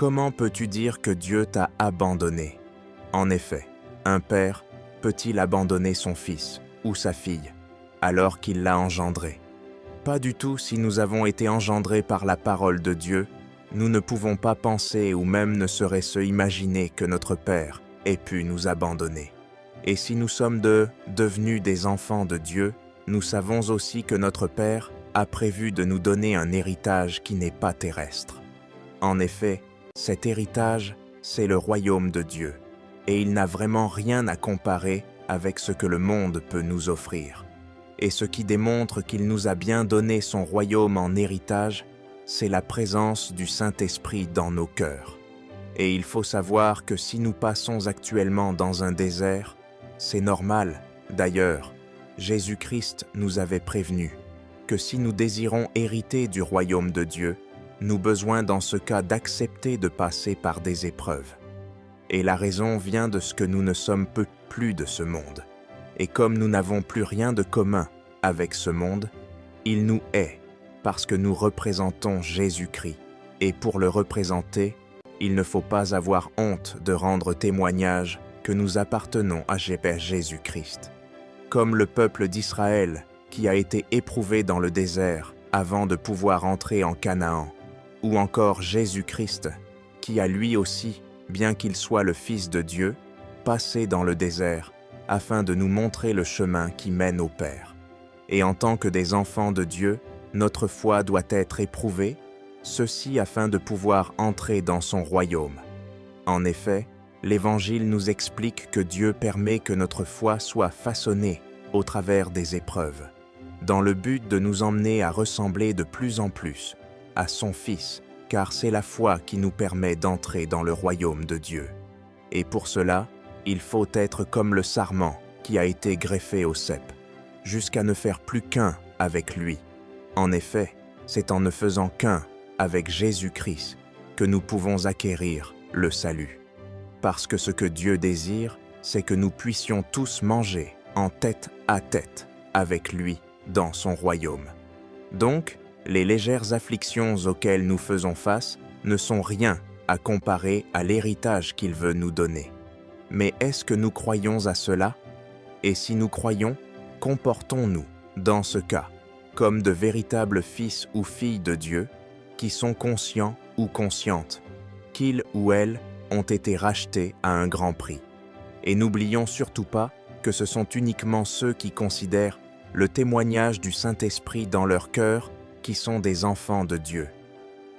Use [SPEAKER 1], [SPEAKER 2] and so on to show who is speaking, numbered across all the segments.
[SPEAKER 1] Comment peux-tu dire que Dieu t'a abandonné? En effet, un père peut-il abandonner son fils ou sa fille alors qu'il l'a engendré? Pas du tout. Si nous avons été engendrés par la parole de Dieu, nous ne pouvons pas penser ou même ne serait-ce imaginer que notre Père ait pu nous abandonner. Et si nous sommes devenus des enfants de Dieu, nous savons aussi que notre Père a prévu de nous donner un héritage qui n'est pas terrestre. En effet, cet héritage, c'est le royaume de Dieu, et il n'a vraiment rien à comparer avec ce que le monde peut nous offrir. Et ce qui démontre qu'il nous a bien donné son royaume en héritage, c'est la présence du Saint-Esprit dans nos cœurs. Et il faut savoir que si nous passons actuellement dans un désert, c'est normal. D'ailleurs, Jésus-Christ nous avait prévenu que si nous désirons hériter du royaume de Dieu, nous avons besoin dans ce cas d'accepter de passer par des épreuves. Et la raison vient de ce que nous ne sommes plus de ce monde. Et comme nous n'avons plus rien de commun avec ce monde, il nous hait parce que nous représentons Jésus-Christ. Et pour le représenter, il ne faut pas avoir honte de rendre témoignage que nous appartenons à Jésus-Christ. Comme le peuple d'Israël qui a été éprouvé dans le désert avant de pouvoir entrer en Canaan, ou encore Jésus-Christ qui a lui aussi, bien qu'il soit le Fils de Dieu, passé dans le désert afin de nous montrer le chemin qui mène au Père. Et en tant que des enfants de Dieu, notre foi doit être éprouvée, ceci afin de pouvoir entrer dans son royaume. En effet, l'Évangile nous explique que Dieu permet que notre foi soit façonnée au travers des épreuves, dans le but de nous emmener à ressembler de plus en plus à son Fils, car c'est la foi qui nous permet d'entrer dans le royaume de Dieu. Et pour cela, il faut être comme le sarment qui a été greffé au cep, jusqu'à ne faire plus qu'un avec lui. En effet, c'est en ne faisant qu'un avec Jésus-Christ que nous pouvons acquérir le salut. Parce que ce que Dieu désire, c'est que nous puissions tous manger en tête à tête avec lui dans son royaume. Donc, les légères afflictions auxquelles nous faisons face ne sont rien à comparer à l'héritage qu'il veut nous donner. Mais est-ce que nous croyons à cela? Et si nous croyons, comportons-nous, dans ce cas, comme de véritables fils ou filles de Dieu, qui sont conscients ou conscientes, qu'ils ou elles ont été rachetés à un grand prix. Et n'oublions surtout pas que ce sont uniquement ceux qui considèrent le témoignage du Saint-Esprit dans leur cœur qui sont des enfants de Dieu.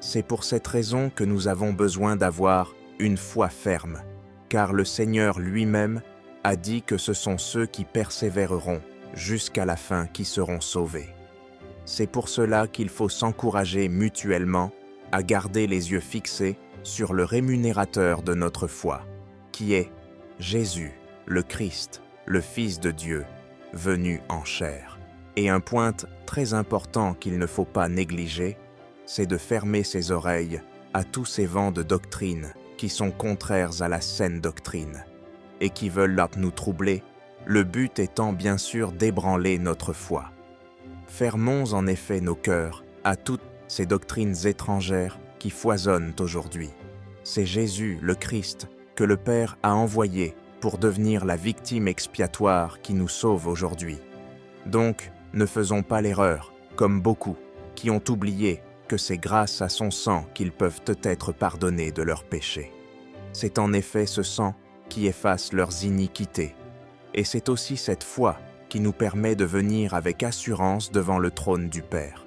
[SPEAKER 1] C'est pour cette raison que nous avons besoin d'avoir une foi ferme, car le Seigneur lui-même a dit que ce sont ceux qui persévéreront jusqu'à la fin qui seront sauvés. C'est pour cela qu'il faut s'encourager mutuellement à garder les yeux fixés sur le rémunérateur de notre foi, qui est Jésus, le Christ, le Fils de Dieu, venu en chair. Et un point très important qu'il ne faut pas négliger, c'est de fermer ses oreilles à tous ces vents de doctrine qui sont contraires à la saine doctrine et qui veulent nous troubler, le but étant bien sûr d'ébranler notre foi. Fermons en effet nos cœurs à toutes ces doctrines étrangères qui foisonnent aujourd'hui. C'est Jésus, le Christ, que le Père a envoyé pour devenir la victime expiatoire qui nous sauve aujourd'hui. Donc, ne faisons pas l'erreur, comme beaucoup, qui ont oublié que c'est grâce à son sang qu'ils peuvent être pardonnés de leurs péchés. C'est en effet ce sang qui efface leurs iniquités. Et c'est aussi cette foi qui nous permet de venir avec assurance devant le trône du Père,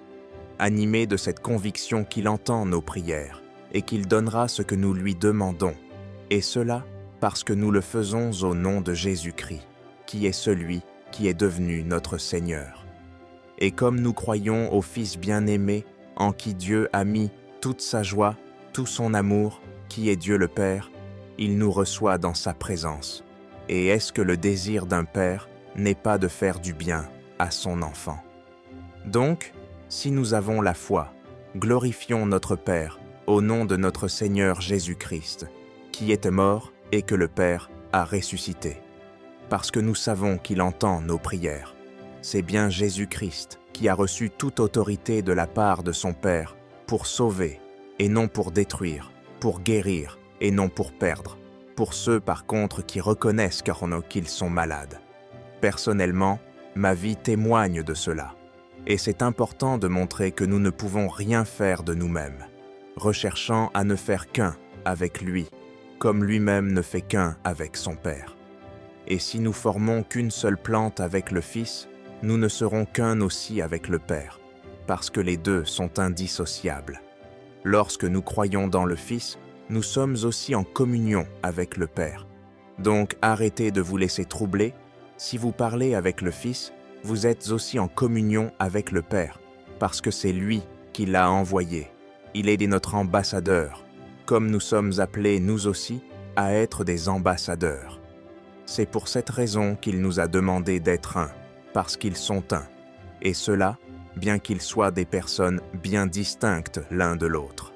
[SPEAKER 1] animé de cette conviction qu'il entend nos prières et qu'il donnera ce que nous lui demandons, et cela parce que nous le faisons au nom de Jésus-Christ, qui est celui qui est devenu notre Seigneur. Et comme nous croyons au Fils bien-aimé, en qui Dieu a mis toute sa joie, tout son amour, qui est Dieu le Père, il nous reçoit dans sa présence. Et est-ce que le désir d'un père n'est pas de faire du bien à son enfant? Donc, si nous avons la foi, glorifions notre Père au nom de notre Seigneur Jésus-Christ, qui était mort et que le Père a ressuscité. Parce que nous savons qu'il entend nos prières. C'est bien Jésus-Christ qui a reçu toute autorité de la part de son Père pour sauver et non pour détruire, pour guérir et non pour perdre, pour ceux par contre qui reconnaissent qu'ils sont malades. Personnellement, ma vie témoigne de cela. Et c'est important de montrer que nous ne pouvons rien faire de nous-mêmes, recherchant à ne faire qu'un avec lui, comme lui-même ne fait qu'un avec son Père. Et si nous formons qu'une seule plante avec le Fils, nous ne serons qu'un aussi avec le Père, parce que les deux sont indissociables. Lorsque nous croyons dans le Fils, nous sommes aussi en communion avec le Père. Donc arrêtez de vous laisser troubler. Si vous parlez avec le Fils, vous êtes aussi en communion avec le Père, parce que c'est lui qui l'a envoyé. Il est notre ambassadeur, comme nous sommes appelés nous aussi à être des ambassadeurs. C'est pour cette raison qu'il nous a demandé d'être un, parce qu'ils sont un, et cela, bien qu'ils soient des personnes bien distinctes l'un de l'autre.